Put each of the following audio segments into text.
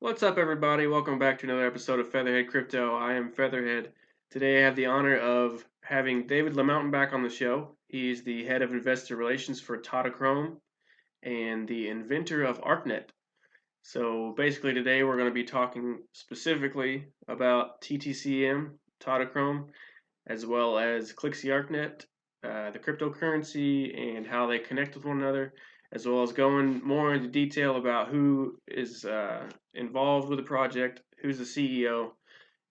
What's up, everybody? Welcome back to another episode of Featherhead Crypto. I am Featherhead. Today I have the honor of having David LaMountain back on the show. He's the head of investor relations for Tautachrome and the inventor of Arknet. So basically today we're going to be talking specifically about TTCM, Tautachrome, as well as Klickzie Arknet, the cryptocurrency, and how they connect with one another, as well as going more into detail about who is involved with the project, who's the CEO,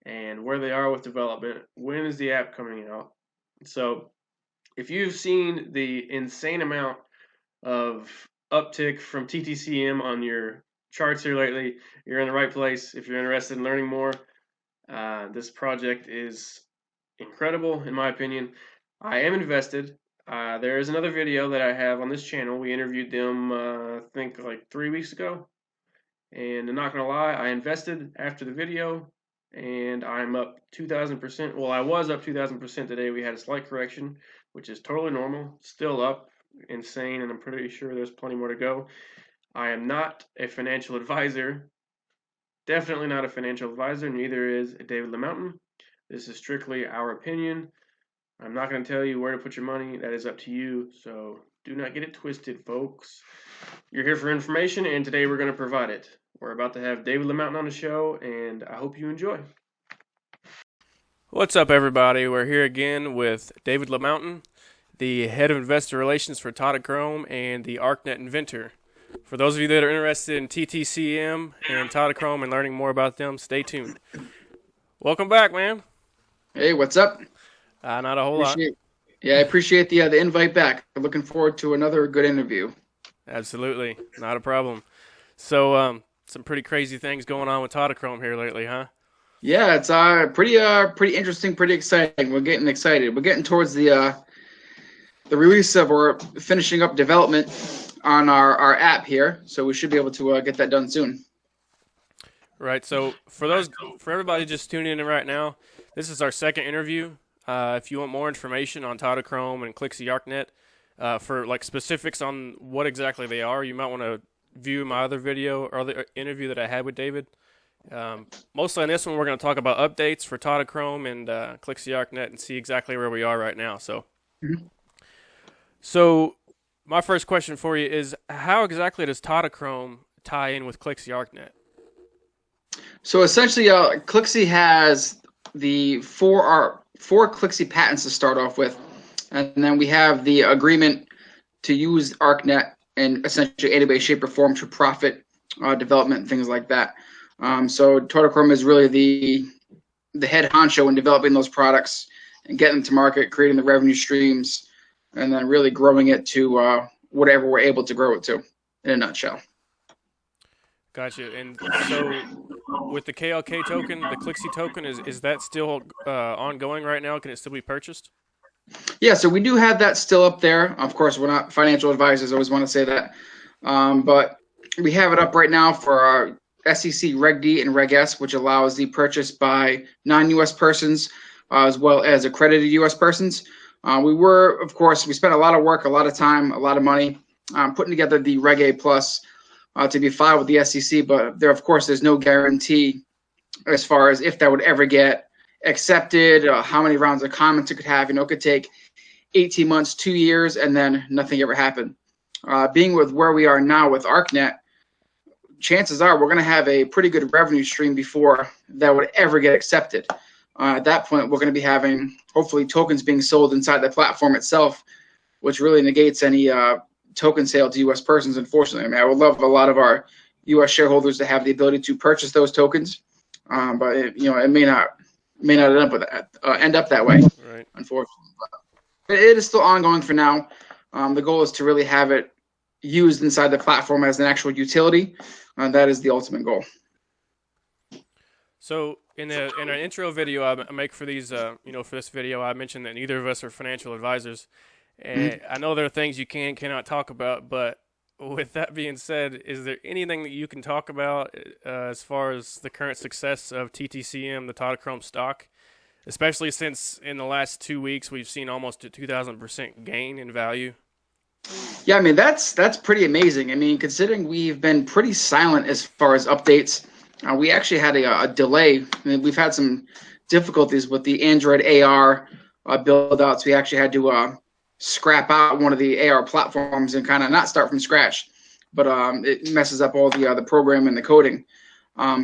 and where they are with development. When is the app coming out? So, if you've seen the insane amount of uptick from TTCM on your charts here lately, you're in the right place. If you're interested in learning more, this project is incredible, in my opinion. I am invested. There is another video that I have on this channel. We interviewed them, I think, like 3 weeks ago. And I'm not gonna lie, I invested after the video, and I'm up 2,000%. Well, I was up 2,000% today. We had a slight correction, which is totally normal. Still up, insane, and I'm pretty sure there's plenty more to go. I am not a financial advisor. Definitely not a financial advisor. Neither is David LaMountain. This is strictly our opinion. I'm not going to tell you where to put your money. That is up to you. So do not get it twisted, folks. You're here for information, and today we're going to provide it. We're about to have David LaMountain on the show, and I hope you enjoy. What's up, everybody? We're here again with David LaMountain, the head of investor relations for Tautachrome and the Arknet inventor. For those of you that are interested in TTCM and Tautachrome and learning more about them, stay tuned. Welcome back, man. Hey, what's up? Not a whole lot. Yeah, I appreciate the invite back. I'm looking forward to another good interview. Absolutely, not a problem. So, some pretty crazy things going on with Tautachrome here lately, huh? Yeah, it's pretty interesting, pretty exciting. We're getting excited. We're getting towards the release of or finishing up development on our app here, so we should be able to get that done soon. Right. So for everybody just tuning in right now, this is our second interview. If you want more information on Tautachrome and Klickzie Arknet, for like specifics on what exactly they are, you might want to view my other video or the interview that I had with David. Mostly on this one, we're going to talk about updates for Tautachrome and Klickzie Arknet and see exactly where we are right now. So my first question for you is, how exactly does Tautachrome tie in with Klickzie Arknet? So essentially, Klickzie has the four Klickzie patents to start off with, and then we have the agreement to use Arknet in essentially any way, shape, or form to profit development and things like that. So Tautachrome is really the head honcho in developing those products and getting them to market, creating the revenue streams, and then really growing it to whatever we're able to grow it to, in a nutshell. Gotcha. And so with the KLK token, the Klickzie token, is that still ongoing right now? Can it still be purchased? Yeah, so we do have that still up there. Of course, we're not financial advisors. I always want to say that. But we have it up right now for our SEC Reg D and Reg S, which allows the purchase by non-U.S. persons as well as accredited U.S. persons. We spent a lot of work, a lot of time, a lot of money putting together the Reg A Plus to be filed with the SEC, but there's no guarantee as far as if that would ever get accepted, how many rounds of comments it could have. It could take 18 months, 2 years, and then nothing ever happened. Being with where we are now with Arknet, chances are we're going to have a pretty good revenue stream before that would ever get accepted. At that point, we're going to be having, hopefully, tokens being sold inside the platform itself, which really negates any token sale to U.S. persons, unfortunately. I would love a lot of our U.S. shareholders to have the ability to purchase those tokens, but it may not end up that way, right, unfortunately. But it is still ongoing for now. The goal is to really have it used inside the platform as an actual utility. That is the ultimate goal. So in an intro video I make for these, for this video, I mentioned that neither of us are financial advisors. And I know there are things you cannot talk about, but with that being said, is there anything that you can talk about as far as the current success of TTCM, the Tautachrome stock, especially since in the last 2 weeks we've seen almost a 2,000% gain in value? Yeah, that's pretty amazing. Considering we've been pretty silent as far as updates we actually had a delay. I mean, we've had some difficulties with the Android AR build outs. We actually had to scrap out one of the AR platforms and kind of not start from scratch, but it messes up all the program and the coding.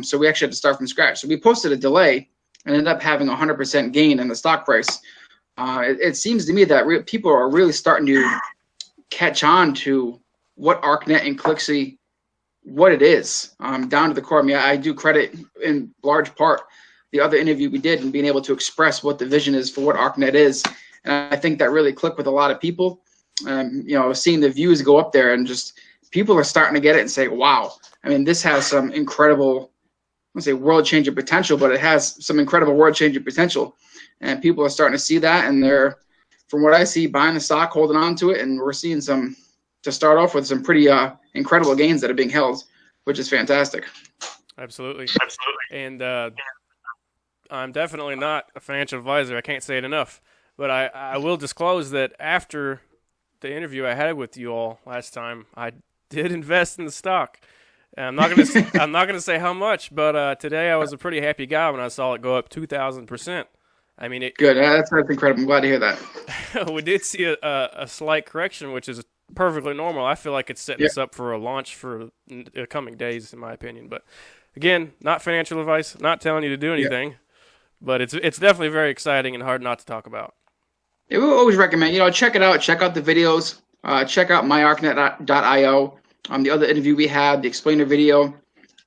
So we actually had to start from scratch. So we posted a delay and ended up having 100% gain in the stock price. It seems to me that people are really starting to catch on to what Arknet and Klickzie, what it is, down to the core. I mean, I do credit in large part the other interview we did and being able to express what the vision is for what Arknet is. And I think that really clicked with a lot of people. Seeing the views go up there and just people are starting to get it and say, wow, I mean, this has some incredible, I won't say world-changing potential, but it has some incredible world-changing potential. And people are starting to see that, and they're, from what I see, buying the stock, holding on to it, and we're seeing to start off with some pretty incredible gains that are being held, which is fantastic. Absolutely. And I'm definitely not a financial advisor. I can't say it enough. But I will disclose that after the interview I had with you all last time, I did invest in the stock. And I'm not gonna say how much, but today I was a pretty happy guy when I saw it go up 2,000%. I mean, good. That's incredible. I'm glad to hear that. We did see a slight correction, which is perfectly normal. I feel like it's setting us up for a launch for the coming days, in my opinion. But again, not financial advice, not telling you to do anything, but it's definitely very exciting and hard not to talk about. Yeah, we always recommend, check it out. Check out the videos. Check out myarknet.io. The other interview we had, the explainer video.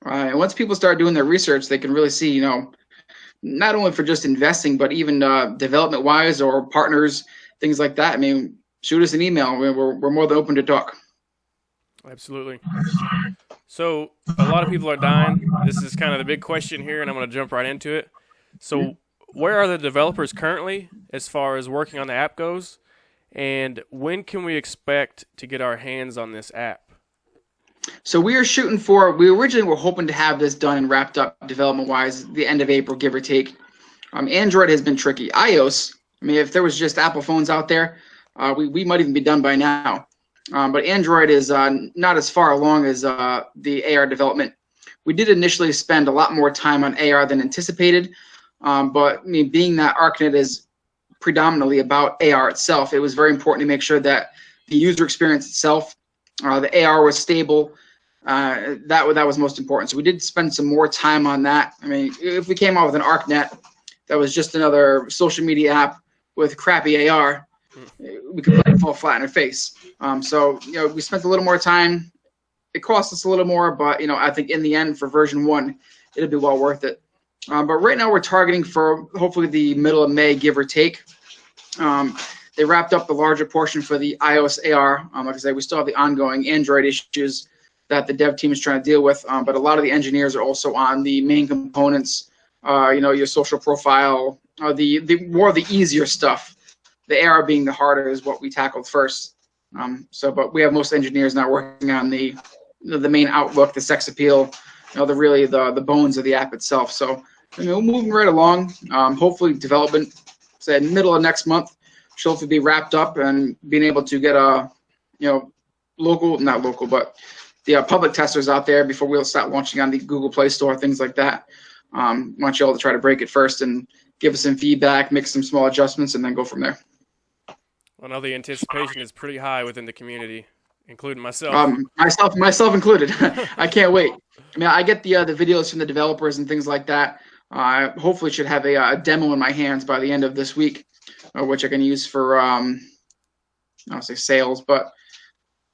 And once people start doing their research, they can really see, not only for just investing, but even development-wise or partners, things like that. I mean, shoot us an email. We're more than open to talk. Absolutely. So a lot of people are dying. This is kind of the big question here, and I'm going to jump right into it. So where are the developers currently as far as working on the app goes? And when can we expect to get our hands on this app? So we originally were hoping to have this done and wrapped up development-wise the end of April, give or take. Android has been tricky. iOS, I mean, if there was just Apple phones out there, we might even be done by now. But Android is not as far along as the AR development. We did initially spend a lot more time on AR than anticipated, but I mean, being that Arknet is predominantly about AR itself, it was very important to make sure that the user experience itself, the AR was stable. That was most important. So we did spend some more time on that. I mean, if we came out with an Arknet that was just another social media app with crappy AR, we could fall flat in our face. So we spent a little more time. It cost us a little more, but I think in the end for version 1, it'll be well worth it. But right now we're targeting for hopefully the middle of May, give or take. They wrapped up the larger portion for the iOS AR. Like I said, we still have the ongoing Android issues that the dev team is trying to deal with. But a lot of the engineers are also on the main components. Your social profile, the more of the easier stuff. The AR being the harder is what we tackled first. But we have most engineers now working on the main outlook, the sex appeal, the bones of the app itself. So we're moving right along. Hopefully development, say middle of next month, should hopefully be wrapped up and being able to get the public testers out there before we'll start launching on the Google Play Store, things like that. Want you all to try to break it first and give us some feedback, make some small adjustments, and then go from there. Well, now the anticipation is pretty high within the community, including myself. Myself included. I can't wait. I mean, I get the videos from the developers and things like that. I hopefully should have a demo in my hands by the end of this week, which I can use for, I'll say sales, but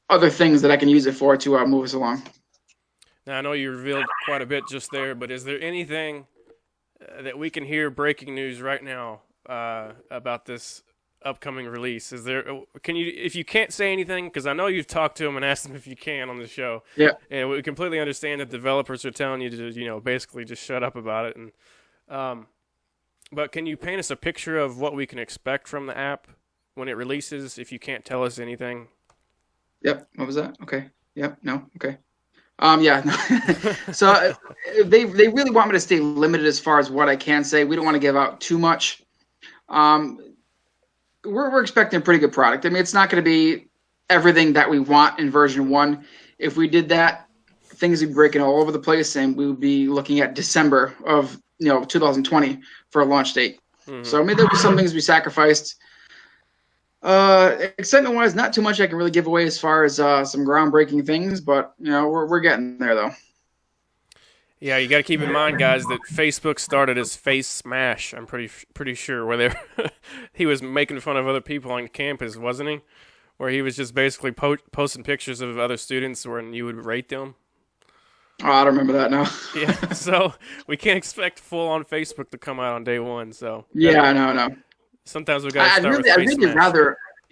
other things that I can use it for to move us along. Now, I know you revealed quite a bit just there, but is there anything that we can hear breaking news right now about this upcoming release? If you can't say anything, because I know you've talked to them and asked them if you can on the show. Yeah. And we completely understand that developers are telling you to, basically just shut up about it. And, but can you paint us a picture of what we can expect from the app when it releases, if you can't tell us anything? Yep. What was that? Okay. Yep. No. Okay. Yeah. So they really want me to stay limited as far as what I can say. We don't want to give out too much. We're expecting a pretty good product. I mean, it's not going to be everything that we want in version 1. If we did that, things would be breaking all over the place, and we would be looking at December of 2020 for a launch date. Mm-hmm. So maybe there were some things we sacrificed. Excitement wise, not too much I can really give away as far as some groundbreaking things, but we're getting there though. Yeah, you got to keep in mind, guys, that Facebook started as Face Smash. I'm pretty sure where he was making fun of other people on campus, wasn't he? Where he was just basically posting pictures of other students when you would rate them. Oh, I don't remember that now. Yeah, so we can't expect full on Facebook to come out on day one. So yeah, no. Sometimes we got to start with Face Smash.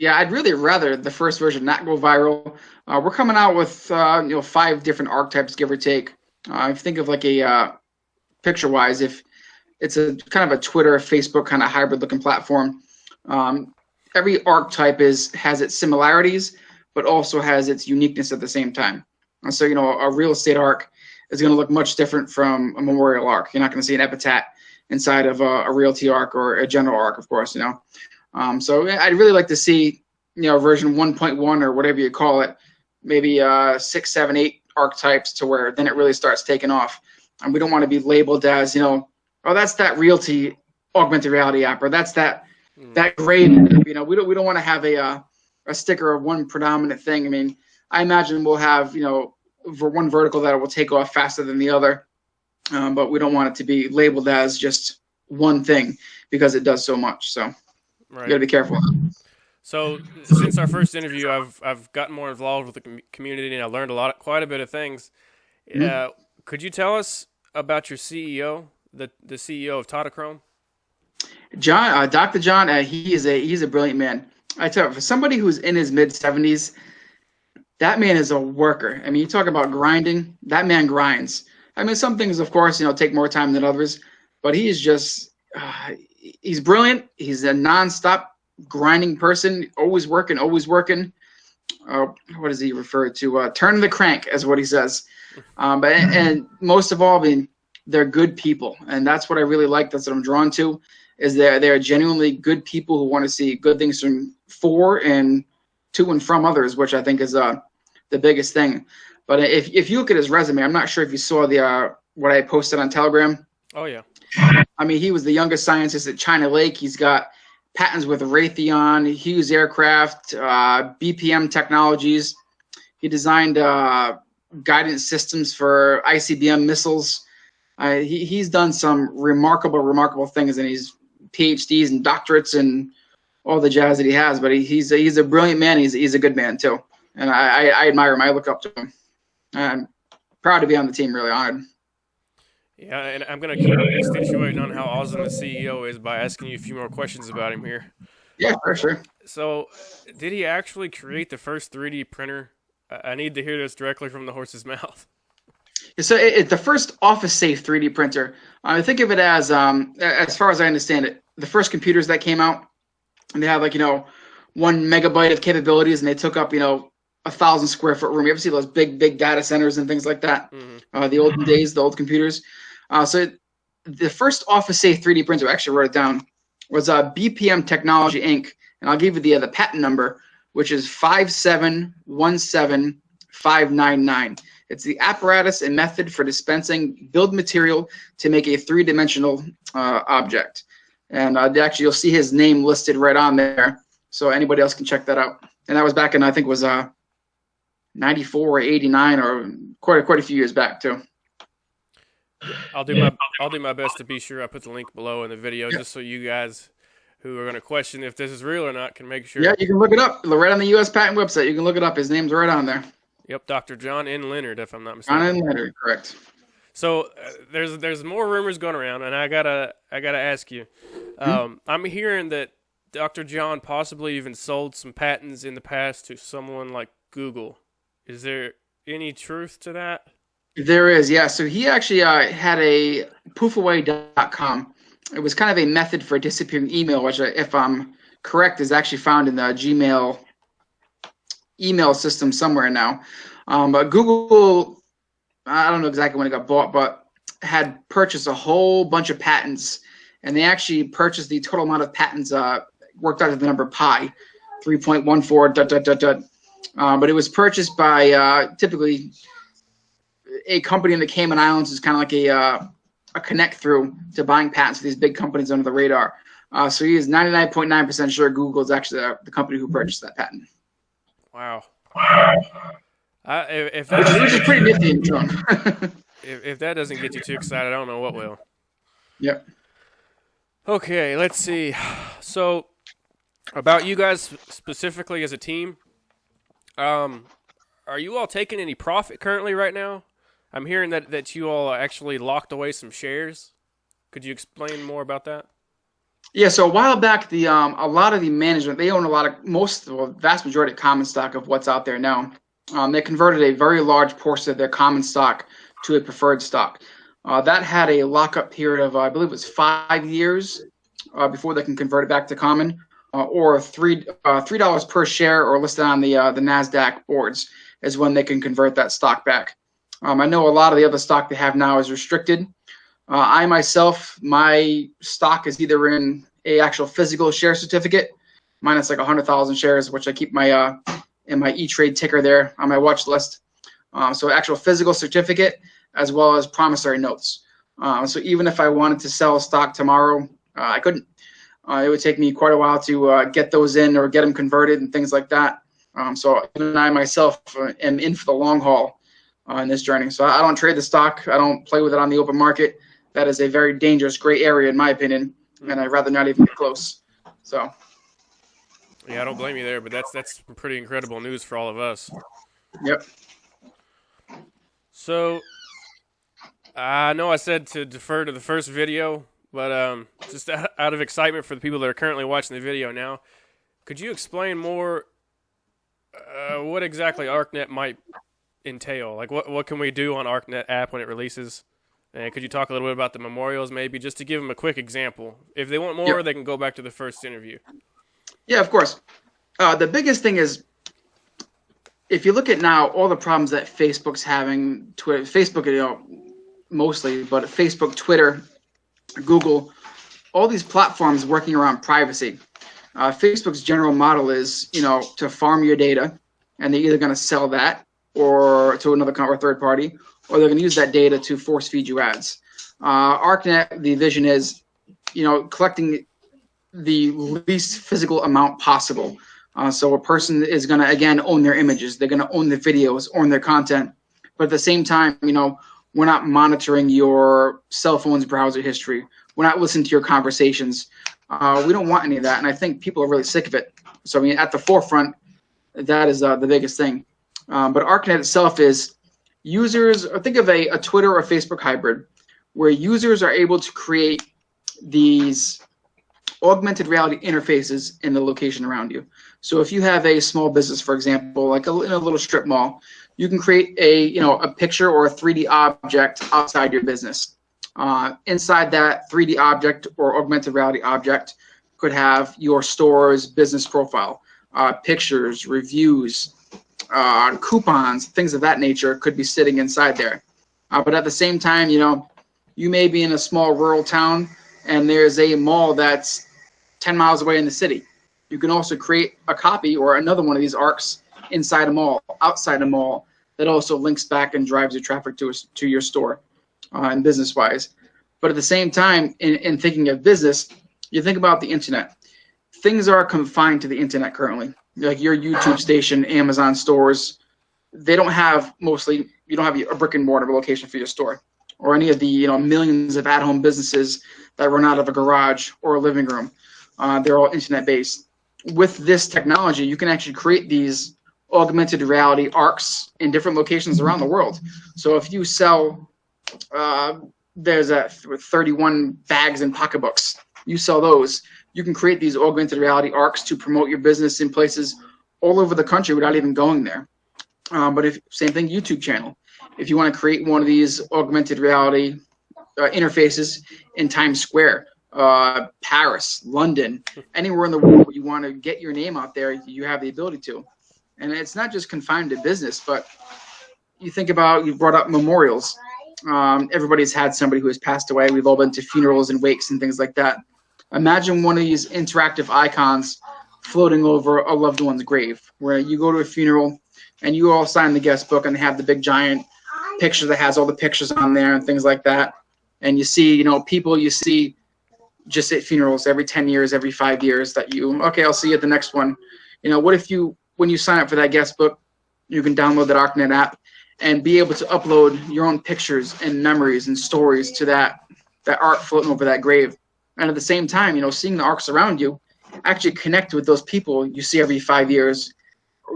I'd really rather the first version not go viral. We're coming out with 5 different archetypes, give or take. If you think of like a picture-wise, if it's a kind of a Twitter, Facebook kind of hybrid-looking platform, every archetype has its similarities, but also has its uniqueness at the same time. And so, a real estate arc is going to look much different from a memorial arc. You're not going to see an epitaph inside of a realty arc or a general arc, of course. So I'd really like to see, version 1.1 or whatever you call it, maybe 6, 7, 8 archetypes to where then it really starts taking off. And we don't want to be labeled as, oh, that's that realty augmented reality app, or that's that grade. We don't want to have a sticker of one predominant thing. I mean, I imagine we'll have, for one vertical that will take off faster than the other. But we don't want it to be labeled as just one thing because it does so much. So you got to be careful. So since our first interview, I've gotten more involved with the community, and I learned quite a bit of things. Mm-hmm. Could you tell us about your CEO, the CEO of Tautachrome? John, Dr. John, he's a brilliant man. I tell you, for somebody who's in his mid-70s, that man is a worker. I mean, you talk about grinding. That man grinds. I mean, some things, of course, take more time than others, but he is just he's brilliant. He's a nonstop grinding person, always working. What does he refer to? Turn the crank, is what he says. And most of all, I mean, they're good people, and that's what I really like. That's what I'm drawn to, is they're genuinely good people who want to see good things for and to and from others, which I think is the biggest thing. But if you look at his resume, I'm not sure if you saw what I posted on Telegram. Oh yeah. I mean, he was the youngest scientist at China Lake. He's got patents with Raytheon, Hughes Aircraft, BPM Technologies. He designed guidance systems for ICBM missiles. He's done some remarkable things, and he's PhDs and doctorates and all the jazz that he has. But he's a brilliant man. He's a good man too, and I admire him. I look up to him. I'm proud to be on the team. Really honored. Yeah, and I'm going to keep accentuating on how awesome the CEO is by asking you a few more questions about him here. Yeah, for sure. So, did he actually create the first 3D printer? I need to hear this directly from the horse's mouth. So, it's the first office-safe 3D printer. I think of it as far as I understand it, the first computers that came out, and they had 1 megabyte of capabilities, and they took up 1,000 square foot room. You ever see those big data centers and things like that? Mm-hmm. The olden days, the old computers. So the first office-safe 3D printer, I actually wrote it down, was BPM Technology Inc. And I'll give you the patent number, which is 5717599. It's the apparatus and method for dispensing build material to make a three-dimensional object. And actually, you'll see his name listed right on there, so anybody else can check that out. And that was back in, I think it was 94 or 89, or quite a few years back too. I'll do my best to be sure I put the link below in the video, just so you guys who are going to question if this is real or not can make sure. Yeah, you can look it up right on the U.S. Patent website. You can look it up. His name's right on there. Yep, Dr. John N. Leonard, if I'm not mistaken. John N. Leonard, correct. So there's more rumors going around, and I gotta ask you. I'm hearing that Dr. John possibly even sold some patents in the past to someone like Google. Is there any truth to that? There is, yeah. So he actually had a poofaway.com. It was kind of a method for disappearing email, which, if I'm correct, is actually found in the Gmail email system somewhere now. But Google, I don't know exactly when it got bought, but had purchased a whole bunch of patents, and they actually purchased the total amount of patents worked out to the number pi, 3.14 ... But it was purchased by typically a company in the Cayman Islands is kind of like a connect through to buying patents for these big companies under the radar. So he is 99.9% sure Google is actually the company who purchased that patent. Wow. Which is pretty nifty in its own. If that doesn't get you too excited, I don't know what will. Yep. Okay, let's see. So, about you guys specifically as a team, are you all taking any profit currently right now? I'm hearing that you all actually locked away some shares. Could you explain more about that? Yeah, so a while back, a lot of the management, they own vast majority of common stock of what's out there now. They converted a very large portion of their common stock to a preferred stock. That had a lockup period of, I believe it was 5 years before they can convert it back to common, or $3 per share, or listed on the NASDAQ boards is when they can convert that stock back. I know a lot of the other stock they have now is restricted. I myself, my stock is either in a actual physical share certificate, minus like 100,000 shares, which I keep my in my E-Trade ticker there on my watch list. So actual physical certificate, as well as promissory notes. So even if I wanted to sell stock tomorrow, I couldn't. It would take me quite a while to get those in or get them converted and things like that. So even I myself am in for the long haul in this journey. So I don't trade the stock. I don't play with it on the open market. That is a very dangerous gray area in my opinion, and I'd rather not even get close. So. Yeah, I don't blame you there, but that's pretty incredible news for all of us. Yep. So, I know I said to defer to the first video, but just out of excitement for the people that are currently watching the video now, could you explain more what exactly Arknet might entail? Like, what can we do on Arknet app when it releases? And could you talk a little bit about the memorials, maybe, just to give them a quick example? If they want more, They can go back to the first interview. Yeah, of course. The biggest thing is, if you look at now all the problems that Facebook's having, Twitter, Facebook, mostly, but Facebook, Twitter, Google, all these platforms working around privacy. Facebook's general model is, to farm your data, and they're either going to sell that or to another or third party, or they're going to use that data to force feed you ads. Arknet, the vision is, collecting the least physical amount possible. So a person is going to, again, own their images. They're going to own their videos, own their content. But at the same time, we're not monitoring your cell phone's browser history. We're not listening to your conversations. We don't want any of that. And I think people are really sick of it. So, at the forefront, that is the biggest thing. But Arknet itself is users, or think of a Twitter or Facebook hybrid, where users are able to create these augmented reality interfaces in the location around you. So if you have a small business, for example, like in a little strip mall, you can create a picture or a 3D object outside your business. Inside that 3D object or augmented reality object could have your store's business profile, pictures, reviews, coupons, things of that nature could be sitting inside there. But at the same time, you may be in a small rural town and there's a mall that's 10 miles away in the city. You can also create a copy or another one of these arcs inside a mall, outside a mall, that also links back and drives your traffic to your store and business-wise. But at the same time, in thinking of business, you think about the internet. Things are confined to the internet currently. Like your YouTube station, Amazon stores, you don't have a brick and mortar location for your store, or any of the millions of at-home businesses that run out of a garage or a living room. They're all internet-based. With this technology, you can actually create these augmented reality arcs in different locations around the world. So if you sell, there's 31 bags and pocketbooks, you sell those, you can create these augmented reality arcs to promote your business in places all over the country without even going there. But same thing, YouTube channel. If you want to create one of these augmented reality interfaces in Times Square, Paris, London, anywhere in the world you want to get your name out there, you have the ability to. And it's not just confined to business, but you brought up memorials. Everybody's had somebody who has passed away. We've all been to funerals and wakes and things like that. Imagine one of these interactive icons floating over a loved one's grave, where you go to a funeral and you all sign the guest book and they have the big giant picture that has all the pictures on there and things like that. And you see, people you see just at funerals every 10 years, every 5 years that okay, I'll see you at the next one. What if when you sign up for that guest book, you can download that Arknet app and be able to upload your own pictures and memories and stories to that art floating over that grave. And at the same time, seeing the arcs around you, actually connect with those people you see every 5 years,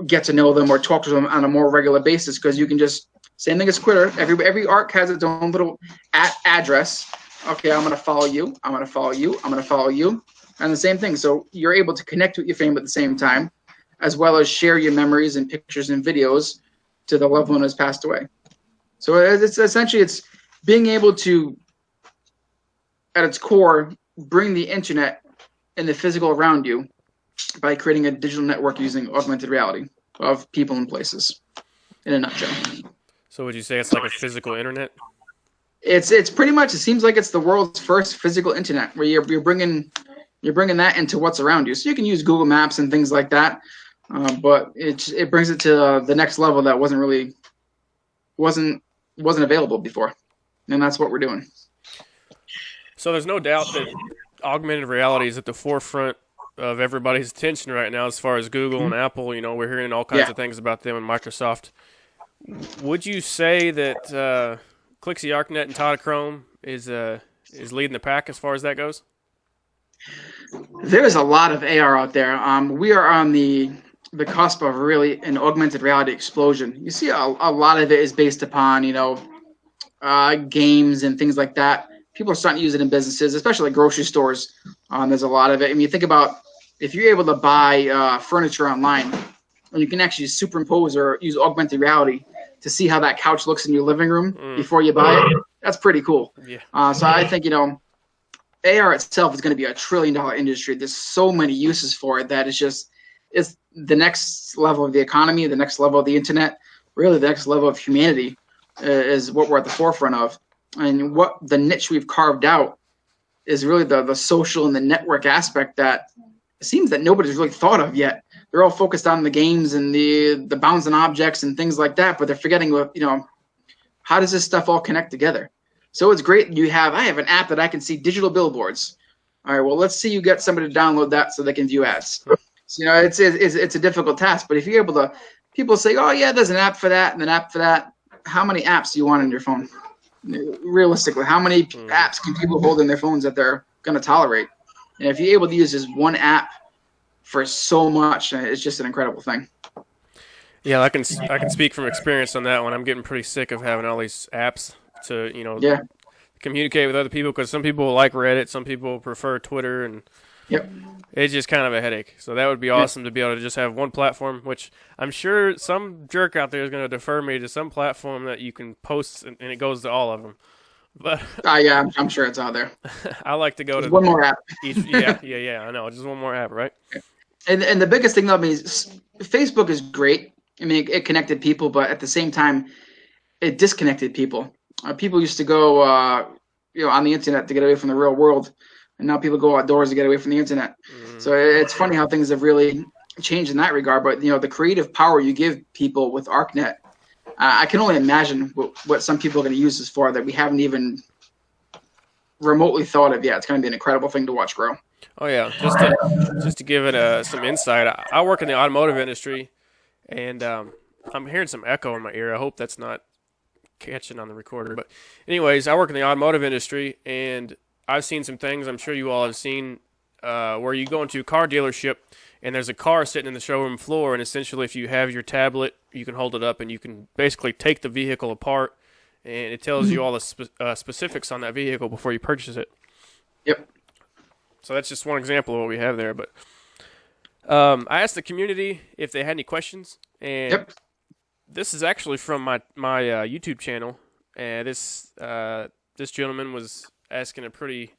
get to know them or talk to them on a more regular basis, because you can just, same thing as Twitter, every arc has its own little address. Okay, I'm going to follow you, I'm going to follow you, I'm going to follow you. And the same thing. So you're able to connect with your family at the same time, as well as share your memories and pictures and videos to the loved one who has passed away. So it's essentially, it's being able to, at its core, bring the internet and the physical around you by creating a digital network using augmented reality of people and places, in a nutshell. So would you say it's like a physical internet? It's pretty much, it seems like it's the world's first physical internet, where you're bringing that into what's around you. So you can use Google Maps and things like that, but it brings it to the next level that wasn't available before, and that's what we're doing. So there's no doubt that augmented reality is at the forefront of everybody's attention right now, as far as Google and Apple. We're hearing all kinds of things about them and Microsoft. Would you say that Klickzie Arknet and Tautachrome is leading the pack as far as that goes? There's a lot of AR out there. We are on the cusp of really an augmented reality explosion. You see, a lot of it is based upon games and things like that. People are starting to use it in businesses, especially like grocery stores. There's a lot of it. I mean, you think about if you're able to buy furniture online, and you can actually superimpose or use augmented reality to see how that couch looks in your living room before you buy it. That's pretty cool. Yeah. So I think, AR itself is going to be $1 trillion industry. There's so many uses for it that it's the next level of the economy, the next level of the internet, really the next level of humanity is what we're at the forefront of. And what the niche we've carved out is really the social and the network aspect that it seems that nobody's really thought of yet. They're all focused on the games and the bouncing objects and things like that, but they're forgetting, how does this stuff all connect together? So it's great. I have an app that I can see digital billboards. All right, well, let's see you get somebody to download that so they can view ads. So, it's a difficult task, but if you're able to, people say, oh yeah, there's an app for that and an app for that. How many apps do you want on your phone? Realistically, how many apps can people hold in their phones that they're going to tolerate? And if you're able to use this one app for so much, it's just an incredible thing. Yeah, I can speak from experience on that one. I'm getting pretty sick of having all these apps to communicate with other people, because some people like Reddit, some people prefer Twitter, and it's just kind of a headache. So that would be awesome to be able to just have one platform, which I'm sure some jerk out there is going to defer me to some platform that you can post and it goes to all of them. But I'm sure it's out there. I like to go to one more app. I know, just one more app, right? And the biggest thing though, is Facebook is great. I mean, it connected people, but at the same time, it disconnected people. People used to go, on the internet to get away from the real world, and now people go outdoors to get away from the internet. So it's funny how things have really changed in that regard. But the creative power you give people with Arknet, I can only imagine what some people are going to use this for that we haven't even remotely thought of yet. It's going to be an incredible thing to watch grow. Oh yeah, just to give it some insight, I work in the automotive industry, and I'm hearing some echo in my ear. I hope that's not catching on the recorder. But anyways, I work in the automotive industry, and I've seen some things I'm sure you all have seen where you go into a car dealership and there's a car sitting in the showroom floor, and essentially if you have your tablet, you can hold it up and you can basically take the vehicle apart, and it tells you all the specifics on that vehicle before you purchase it. Yep. So that's just one example of what we have there. But I asked the community if they had any questions, and this is actually from my YouTube channel, and this gentleman was asking a pretty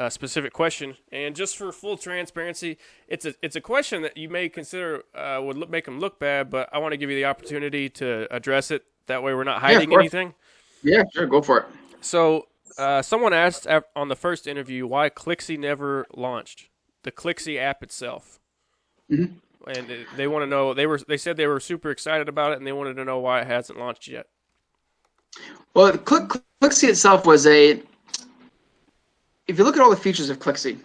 specific question, and just for full transparency, it's a question that you may consider would make him look bad, but I want to give you the opportunity to address it. That way, we're not hiding anything. Yeah, sure, go for it. So, someone asked on the first interview why Klickzie never launched the Klickzie app itself, and they want to know. They said they were super excited about it, and they wanted to know why it hasn't launched yet. Well, Klickzie itself was if you look at all the features of Klickzie,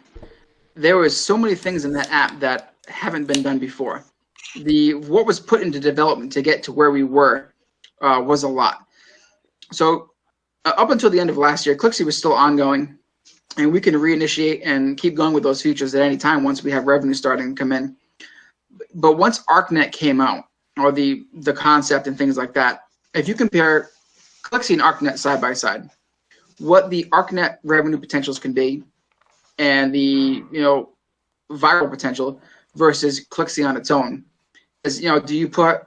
there was so many things in that app that haven't been done before. What was put into development to get to where we were was a lot. So up until the end of last year, Klickzie was still ongoing, and we can reinitiate and keep going with those features at any time once we have revenue starting to come in. But once Arknet came out, or the concept and things like that, if you compare Klickzie and Arknet side by side, what the Arknet revenue potentials can be, and the viral potential versus Klickzie on its own, is do you put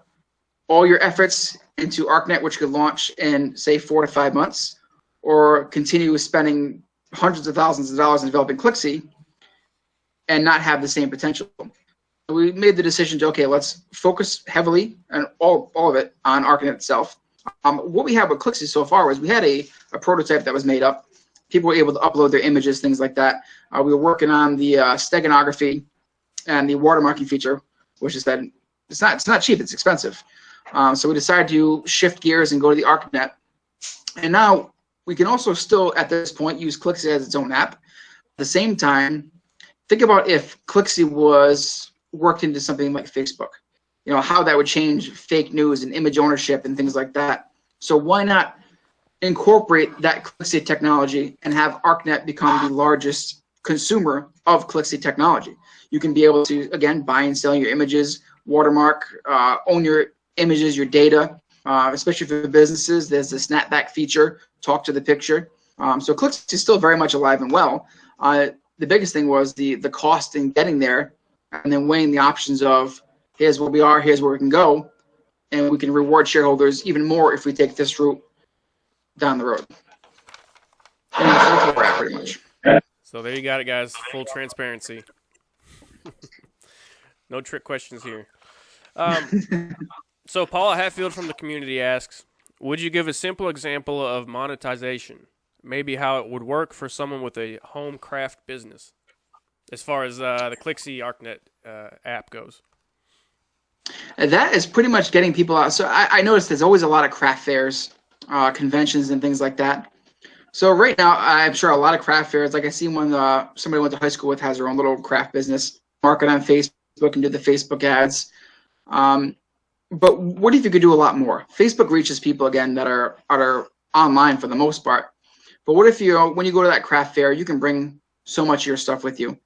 all your efforts into Arknet, which could launch in say 4 to 5 months, or continue spending hundreds of thousands of dollars in developing Klickzie and not have the same potential? We made the decision to, okay, let's focus heavily and all of it on Arknet itself. What we have with Klickzie so far was we had a prototype that was made up. People were able to upload their images, things like that. We were working on the steganography and the watermarking feature, which is that it's not cheap, it's expensive. So we decided to shift gears and go to the Arknet. And now we can also still, at this point, use Klickzie as its own app. At the same time, think about if Klickzie was worked into something like Facebook, how that would change fake news and image ownership and things like that. So why not incorporate that Klickzie technology and have Arknet become the largest consumer of Klickzie technology? You can be able to, again, buy and sell your images, watermark, own your images, your data, especially for businesses. There's the snapback feature, talk to the picture. So Klickzie is still very much alive and well. The biggest thing was the cost in getting there, and then weighing the options of here's where we are, here's where we can go, and we can reward shareholders even more if we take this route down the road. And that's where we're at, pretty much. So there you got it, guys. Full transparency. No trick questions here. So Paula Hatfield from the community asks, would you give a simple example of monetization? Maybe how it would work for someone with a home craft business, as far as the Klickzie Arknet app goes. And that is pretty much getting people out. So I noticed there's always a lot of craft fairs, conventions and things like that. So right now, I'm sure a lot of craft fairs, like I see one somebody I went to high school with has her own little craft business, market on Facebook and do the Facebook ads. But what if you could do a lot more? Facebook reaches people, again, that are online for the most part. But what if when you go to that craft fair, you can bring so much of your stuff with you.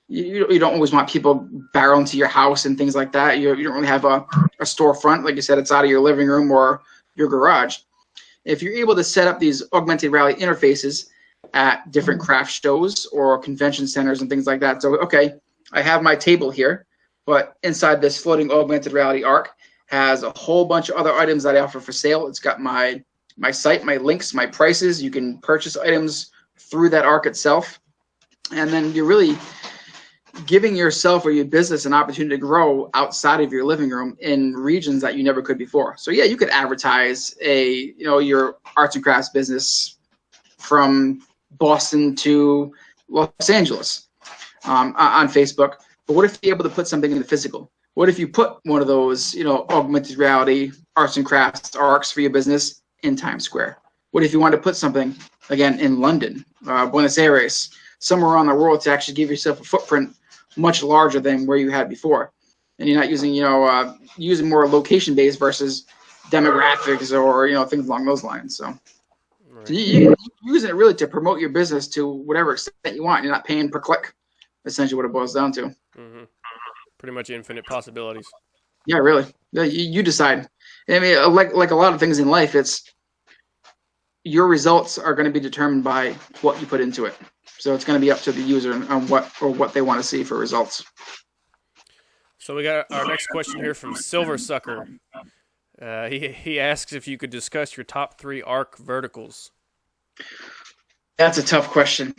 You don't always want people barreling to your house and things like that. You don't really have a storefront. Like you said, it's out of your living room or your garage. If you're able to set up these augmented reality interfaces at different craft shows or convention centers and things like that. So, okay, I have my table here, but inside this floating augmented reality arc has a whole bunch of other items that I offer for sale. It's got my site, my links, my prices. You can purchase items through that arc itself. And then you're really giving yourself or your business an opportunity to grow outside of your living room in regions that you never could before. So yeah, you could advertise your arts and crafts business from Boston to Los Angeles on Facebook. But what if you're able to put something in the physical? What if you put one of those, augmented reality arts and crafts arcs for your business in Times Square? What if you want to put something, again, in London, Buenos Aires, somewhere around the world, to actually give yourself a footprint much larger than where you had before? And you're not using, using more location-based versus demographics or, things along those lines. So, Right. so you're using it really to promote your business to whatever extent you want. You're not paying per click, essentially what it boils down to. Mm-hmm. Pretty much infinite possibilities. Yeah, really. Yeah, you decide. I mean, like a lot of things in life, it's your results are going to be determined by what you put into it. So it's going to be up to the user on what they want to see for results. So we got our next question here from Silver Sucker. He asks if you could discuss your top 3 ARC verticals. That's a tough question.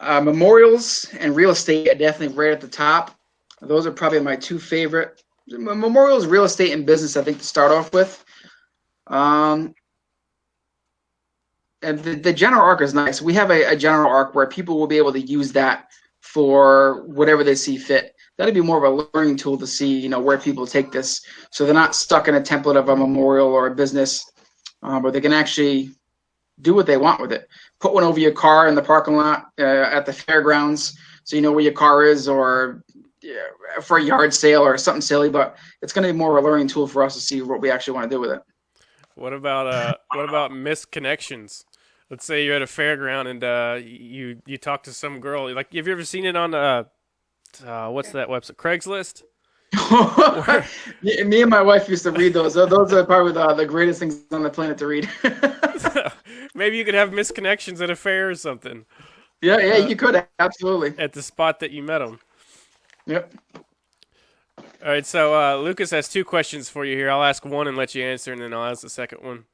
Memorials and real estate are definitely right at the top. Those are probably my 2 favorite. Memorials, real estate, and business, I think, to start off with. And the general arc is nice. We have a general arc where people will be able to use that for whatever they see fit. That'd be more of a learning tool to see, where people take this, so they're not stuck in a template of a memorial or a business. but they can actually do what they want with it. Put one over your car in the parking lot at the fairgrounds, so you know where your car is, or for a yard sale or something silly. But it's going to be more of a learning tool for us to see what we actually want to do with it. What about missed connections? Let's say you're at a fairground and you talk to some girl. Like, have you ever seen it on what's that website? Craigslist? Me and my wife used to read those. Those are probably the greatest things on the planet to read. Maybe you could have missed connections at a fair or something. Yeah, you could, absolutely. At the spot that you met them. Yep. All right, so Lucas has 2 questions for you here. I'll ask one and let you answer, and then I'll ask the second one.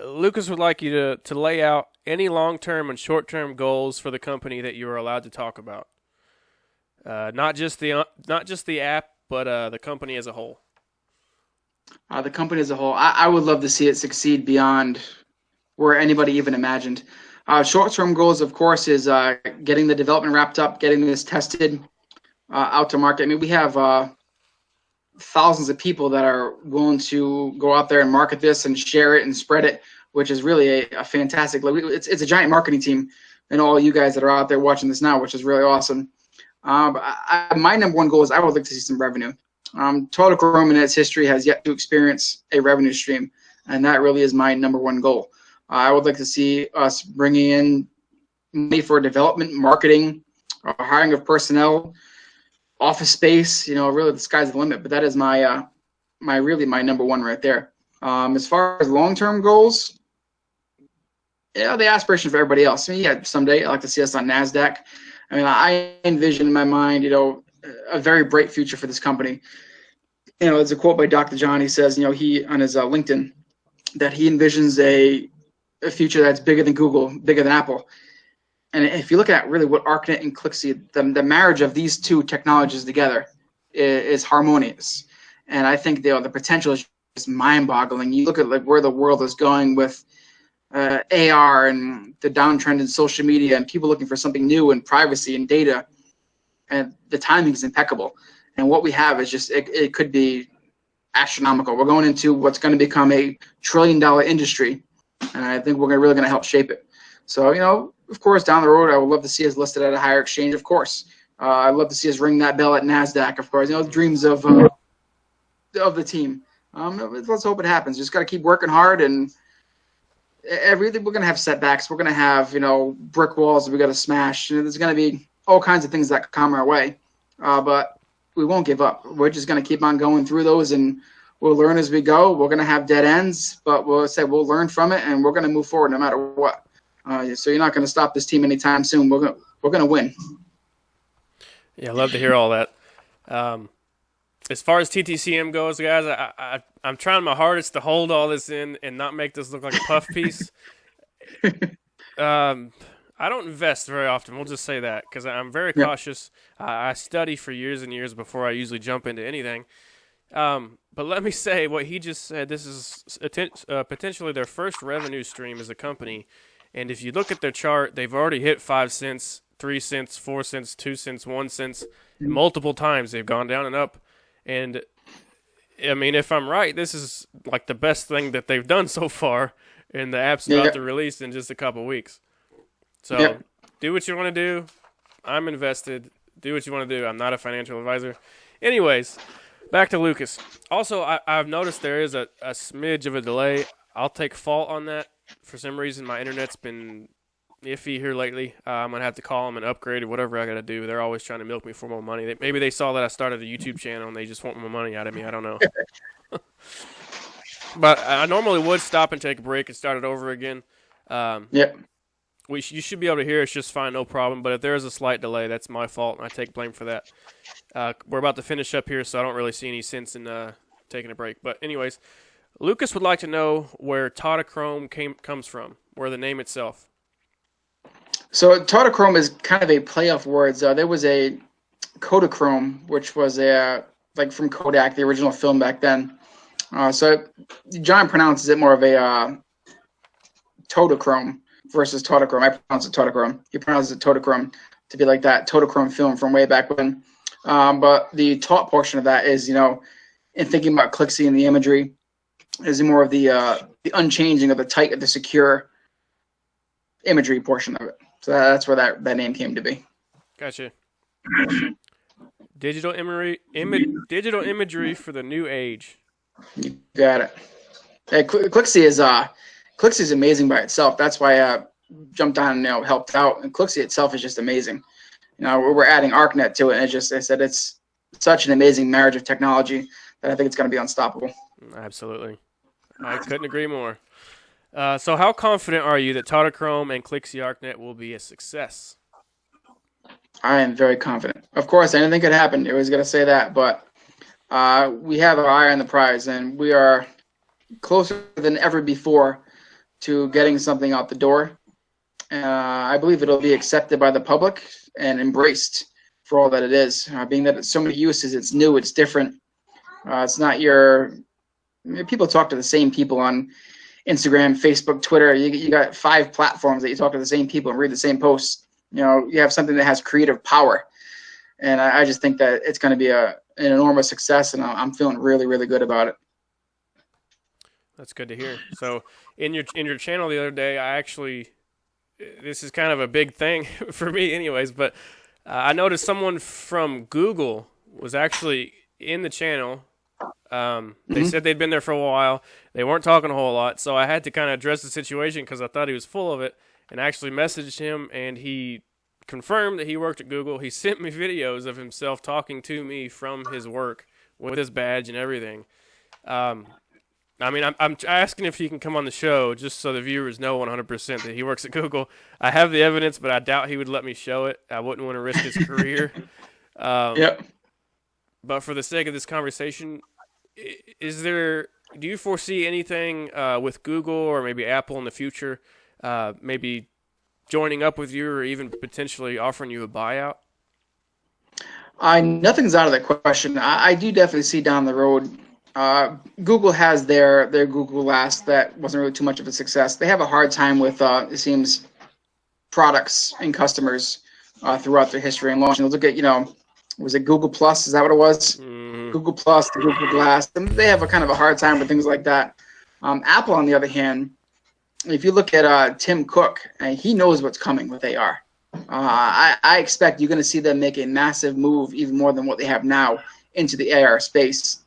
Lucas would like you to lay out any long-term and short-term goals for the company that you are allowed to talk about. Not just the app, but the company as a whole. The company as a whole, I would love to see it succeed beyond where anybody even imagined. Short-term goals, of course, is getting the development wrapped up, getting this tested out to market. I mean, we have thousands of people that are willing to go out there and market this and share it and spread it, which is really a fantastic. It's a giant marketing team, and all you guys that are out there watching this now, which is really awesome. But my number one goal is I would like to see some revenue. Tautachrome in its history has yet to experience a revenue stream, and that really is my number one goal. I would like to see us bringing in money for development, marketing, hiring of personnel, office space. Really the sky's the limit. But that is my number one right there. As far as long-term goals, the aspiration for everybody else. I mean, someday I'd like to see us on NASDAQ. I mean, I envision in my mind, a very bright future for this company. There's a quote by Dr. John. He says, he on his LinkedIn, that he envisions a future that's bigger than Google, bigger than Apple. And if you look at really what Arknet and Klickzie, the marriage of these 2 technologies together is harmonious. And I think the potential is just mind-boggling. You look at like where the world is going with AR and the downtrend in social media and people looking for something new and privacy and data, and the timing is impeccable. And what we have is just it could be astronomical. We're going into what's going to become a $1 trillion industry, and I think we're really going to help shape it. So, of course, down the road, I would love to see us listed at a higher exchange, of course. I'd love to see us ring that bell at NASDAQ, of course. Dreams of the team. Let's hope it happens. Just got to keep working hard, and everything. We're going to have setbacks. We're going to have, brick walls that we got to smash. There's going to be all kinds of things that come our way, but we won't give up. We're just going to keep on going through those, and we'll learn as we go. We're going to have dead ends, but we'll learn from it, and we're going to move forward no matter what. So you're not going to stop this team anytime soon. We're going to win. Yeah, I love to hear all that. As far as TTCM goes, guys, I'm trying my hardest to hold all this in and not make this look like a puff piece. I don't invest very often. We'll just say that because I'm very cautious. I study for years and years before I usually jump into anything. But let me say what he just said. This is potentially their first revenue stream as a company. And if you look at their chart, they've already hit 5 cents, 3 cents, 4 cents, 2 cents, 1 cent. Multiple times they've gone down and up. And, I mean, if I'm right, this is like the best thing that they've done so far. And the app's about to release in just a couple weeks. So do what you want to do. I'm invested. Do what you want to do. I'm not a financial advisor. Anyways, back to Lucas. Also, I've noticed there is a smidge of a delay. I'll take fault on that. For some reason, my internet's been iffy here lately. I'm going to have to call them and upgrade or whatever I got to do. They're always trying to milk me for more money. Maybe they saw that I started a YouTube channel and they just want more money out of me. I don't know. But I normally would stop and take a break and start it over again. You should be able to hear us just fine, no problem. But if there is a slight delay, that's my fault, and I take blame for that. We're about to finish up here, so I don't really see any sense in taking a break. But anyways, Lucas would like to know where Tautachrome comes from, where the name itself. So Tautachrome is kind of a play off words. There was a Kodachrome, which was like from Kodak, the original film back then. So John pronounces it more of a Tautachrome versus Tautachrome. I pronounce it Tautachrome. He pronounces it Tautachrome to be like that Tautachrome film from way back when. But the taut portion of that is, in thinking about Klickzie and the imagery, is more of the unchanging of the secure imagery portion of it. So that's where that name came to be. Gotcha. Digital imagery for the new age. You got it. Hey, Klickzie is amazing by itself. That's why I jumped on and helped out. And Klickzie itself is just amazing. We're adding Arknet to it, and it's such an amazing marriage of technology that I think it's going to be unstoppable. Absolutely, I couldn't agree more. So, how confident are you that Tautachrome and Klickzie Arknet will be a success? I am very confident. Of course, anything could happen. I was going to say that, but we have our eye on the prize, and we are closer than ever before to getting something out the door. I believe it'll be accepted by the public and embraced for all that it is. Being that it's so many uses, it's new, it's different. It's not people talk to the same people on Instagram, Facebook, Twitter. You got 5 platforms that you talk to the same people and read the same posts. You have something that has creative power. And I just think that it's going to be an enormous success, and I'm feeling really, really good about it. That's good to hear. So in your channel the other day, this is kind of a big thing for me anyways, but I noticed someone from Google was actually in the channel. They said they'd been there for a while. They weren't talking a whole lot, so I had to kind of address the situation because I thought he was full of it, and actually messaged him, and he confirmed that he worked at Google. He sent me videos of himself talking to me from his work with his badge and everything. I'm asking if he can come on the show just so the viewers know 100% that he works at Google. I have the evidence, but I doubt he would let me show it. I wouldn't want to risk his career. Yep. But for the sake of this conversation, do you foresee anything with Google or maybe Apple in the future, maybe joining up with you or even potentially offering you a buyout? Nothing's out of the question. I do definitely see down the road. Google has their Google Glass that wasn't really too much of a success. They have a hard time with, it seems, products and customers throughout their history and launching. Look at, was it Google Plus? Is that what it was? Mm-hmm. Google Plus, the Google Glass. They have a kind of a hard time with things like that. Apple, on the other hand, if you look at Tim Cook, he knows what's coming with AR. I expect you're going to see them make a massive move, even more than what they have now, into the AR space.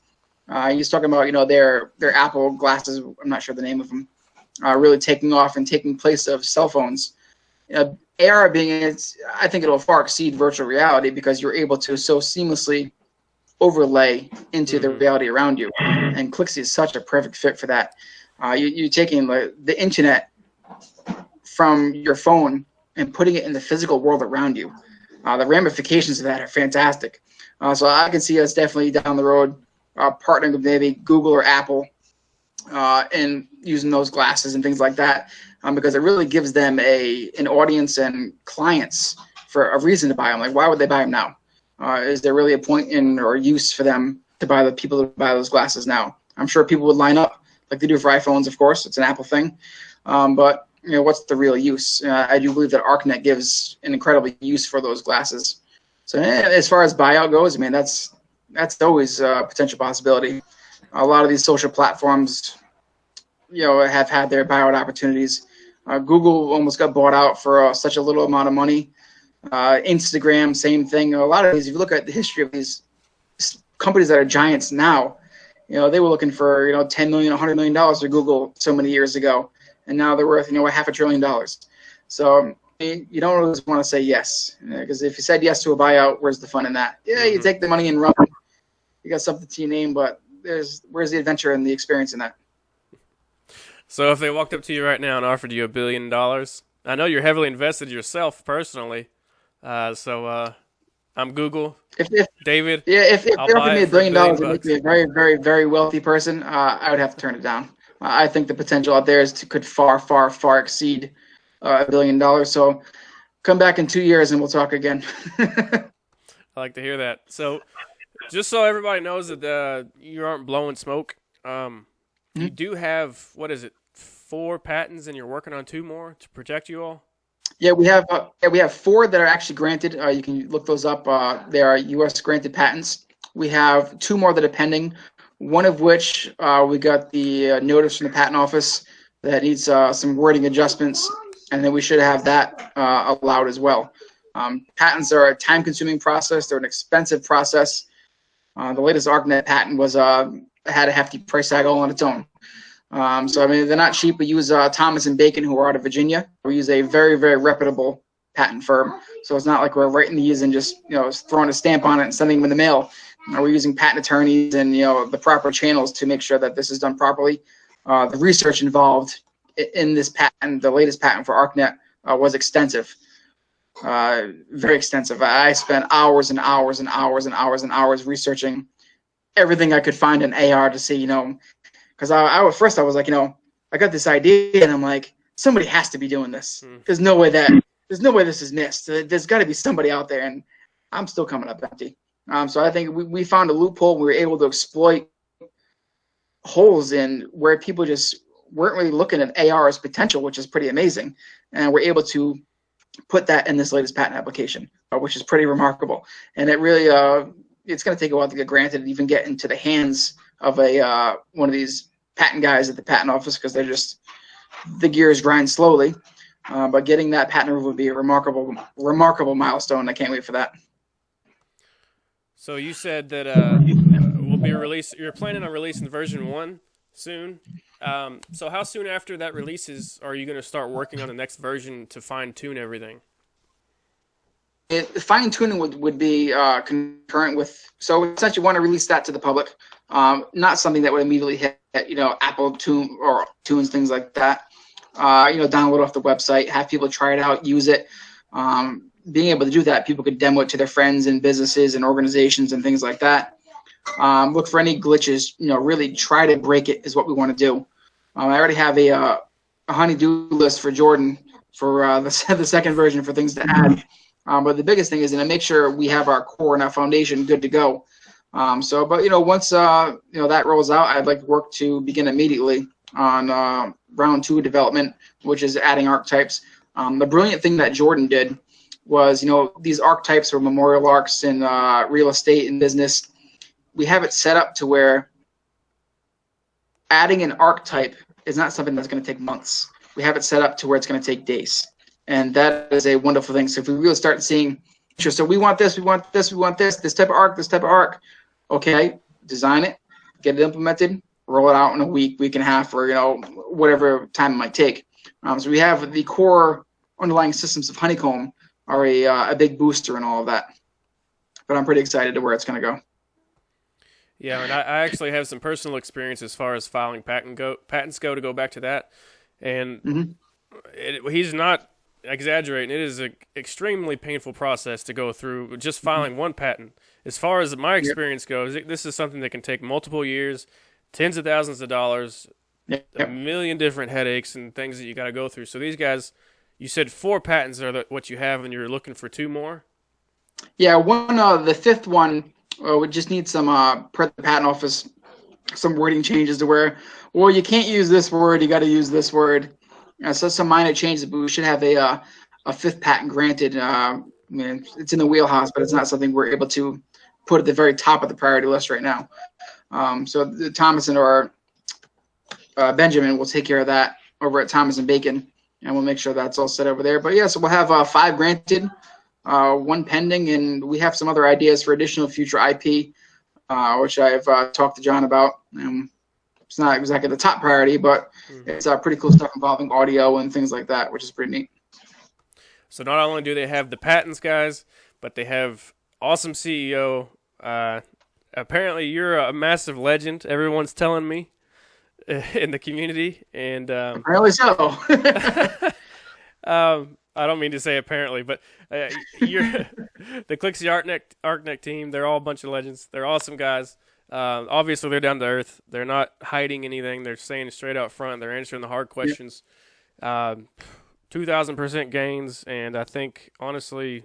He's talking about, their Apple glasses. I'm not sure the name of them. Really taking off and taking place of cell phones. AR I think it'll far exceed virtual reality because you're able to so seamlessly overlay into the reality around you. And Klickzie is such a perfect fit for that. You're taking the internet from your phone and putting it in the physical world around you. The ramifications of that are fantastic. So I can see us definitely down the road partnering with maybe Google or Apple and using those glasses and things like that, because it really gives them an audience and clients for a reason to buy them. Like, why would they buy them now? Is there really a point in or use for them to buy those glasses now? I'm sure people would line up like they do for iPhones, of course. It's an Apple thing. But what's the real use? I do believe that Arknet gives an incredible use for those glasses. So as far as buyout goes, that's always a potential possibility. A lot of these social platforms, have had their buyout opportunities. Google almost got bought out for such a little amount of money. Instagram, same thing. A lot of these, if you look at the history of these companies that are giants now, they were looking for $10 million, $100 million for Google so many years ago, and now they're worth $500 billion. So you don't always want to say yes, because if you said yes to a buyout, where's the fun in that? Yeah, you take the money and run. You got something to your name, but where's the adventure and the experience in that? So if they walked up to you right now and offered you $1 billion, I know you're heavily invested yourself personally. I'm Google. David. Yeah, if they offered me $1 billion and make me a very, very, very wealthy person, I would have to turn it down. I think the potential out there could far, far, far exceed $1 billion. So come back in 2 years and we'll talk again. I like to hear that. So just so everybody knows that you aren't blowing smoke, you do have, 4 patents, and you're working on 2 more to protect you all? Yeah, we have 4 that are actually granted. You can look those up. They are U.S. granted patents. We have 2 more that are pending. one of which we got the notice from the patent office that needs some wording adjustments, and then we should have that allowed as well. Patents are a time-consuming process. They're an expensive process. The latest Arknet patent was had a hefty price tag all on its own. So I mean, they're not cheap. We use Thomas and Bacon, who are out of Virginia. We use a very, very reputable patent firm. So it's not like we're writing these and just throwing a stamp on it and sending them in the mail. We're using patent attorneys and the proper channels to make sure that this is done properly. The research involved in this patent, the latest patent for Arknet, was extensive, very extensive. I spent hours and hours and hours and hours and hours researching everything I could find in AR to see, because at first I was like, I got this idea and I'm like, somebody has to be doing this. There's no way this is missed. There's got to be somebody out there, and I'm still coming up empty. So I think we found a loophole. We were able to exploit holes in where people just weren't really looking at AR's potential, which is pretty amazing. And we're able to put that in this latest patent application, which is pretty remarkable. And it really, it's going to take a while to get granted and even get into the hands of one of these patent guys at the patent office, because the gears grind slowly. But getting that patent removed would be a remarkable milestone. I can't wait for that. So you said that you're planning on releasing version 1 soon. So how soon after that releases are you going to start working on the next version to fine-tune everything? Fine-tuning would be concurrent with, so we essentially want to release that to the public. Not something that would immediately hit Apple Tune or Tunes, things like that. Download off the website, have people try it out, use it. Being able to do that, people could demo it to their friends and businesses and organizations and things like that. Look for any glitches, really try to break it is what we want to do. I already have a honey-do list for Jordan for the second version for things to add. But the biggest thing is to make sure we have our core and our foundation good to go. Once that rolls out, I'd like to work to begin immediately on round 2 development, which is adding archetypes. The brilliant thing that Jordan did was, these archetypes are memorial arcs in real estate and business. We have it set up to where adding an archetype is not something that's going to take months. We have it set up to where it's going to take days. And that is a wonderful thing. So if we really start seeing, so we want this, we want this, we want this type of arc, this type of arc. Okay, design it, get it implemented, roll it out in a week, week and a half, or whatever time it might take. So we have the core underlying systems of Honeycomb are a big booster in all of that. But I'm pretty excited to where it's going to go. Yeah, and I actually have some personal experience as far as filing patents go, to go back to that. And he's not exaggerating. It is an extremely painful process to go through just filing one patent. As far as my experience goes, this is something that can take multiple years, tens of thousands of dollars, a million different headaches and things that you got to go through. So these guys, you said 4 patents are what you have, and you're looking for 2 more? Yeah, the 5th one, we just need some, per the patent office, some wording changes to where, well, you can't use this word, you got to use this word. So some minor changes, but we should have a 5th patent granted. It's in the wheelhouse, but it's not something we're able to put at the very top of the priority list right now. So Thomas or Benjamin will take care of that over at Thomas and Bacon, and we'll make sure that's all set over there. But yeah, so we'll have 5 granted, 1 pending, and we have some other ideas for additional future IP, which I've talked to John about. It's not exactly the top priority, but it's pretty cool stuff involving audio and things like that, which is pretty neat. So not only do they have the patents, guys, but they have awesome CEO. Apparently, you're a massive legend. Everyone's telling me in the community, and apparently so. I don't mean to say apparently, but you're the Klickzie Arknet team. They're all a bunch of legends. They're awesome guys. Obviously, they're down to earth. They're not hiding anything. They're saying straight out front. They're answering the hard questions. 2,000% gains, and I think, honestly,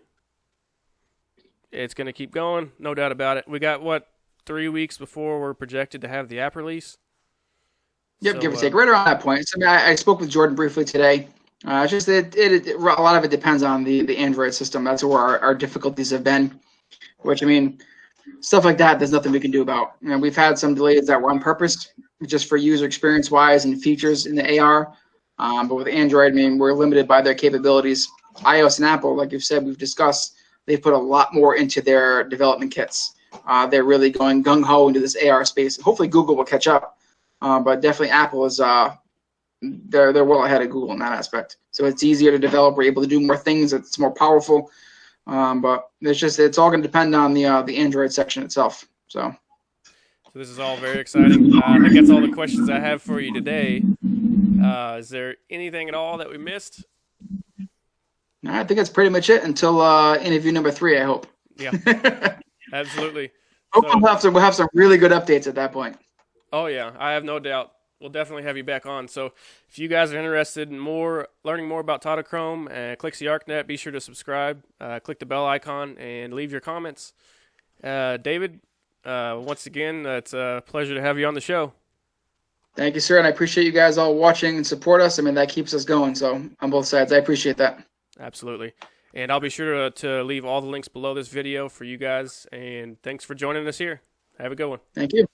it's going to keep going. No doubt about it. We got, 3 weeks before we're projected to have the app release? Yep, so, give or take. Right around that point. So, I spoke with Jordan briefly today. Just a lot of it depends on the Android system. That's where our difficulties have been, which, stuff like that, there's nothing we can do about. We've had some delays that were on purpose, just for user experience wise and features in the AR. But with Android, I mean, we're limited by their capabilities. iOS and Apple, like you've said, we've discussed, they've put a lot more into their development kits. They're really going gung-ho into this AR space. Hopefully Google will catch up, but definitely Apple is they're well ahead of Google in that aspect. So it's easier to develop. We're able to do more things. It's more powerful. But it's all going to depend on the Android section itself. So this is all very exciting. I think that's all the questions I have for you today. Is there anything at all that we missed? No, I think that's pretty much it until interview number 3, I hope. Yeah, absolutely. Hope we'll have some really good updates at that point. Oh, yeah, I have no doubt. We'll definitely have you back on. So if you guys are interested in learning more about Tautachrome and Klickzie Arknet, be sure to subscribe, click the bell icon, and leave your comments. David, once again, it's a pleasure to have you on the show. Thank you, sir, and I appreciate you guys all watching and support us. I mean, that keeps us going, so on both sides, I appreciate that. Absolutely. And I'll be sure to leave all the links below this video for you guys, and thanks for joining us here. Have a good one. Thank you.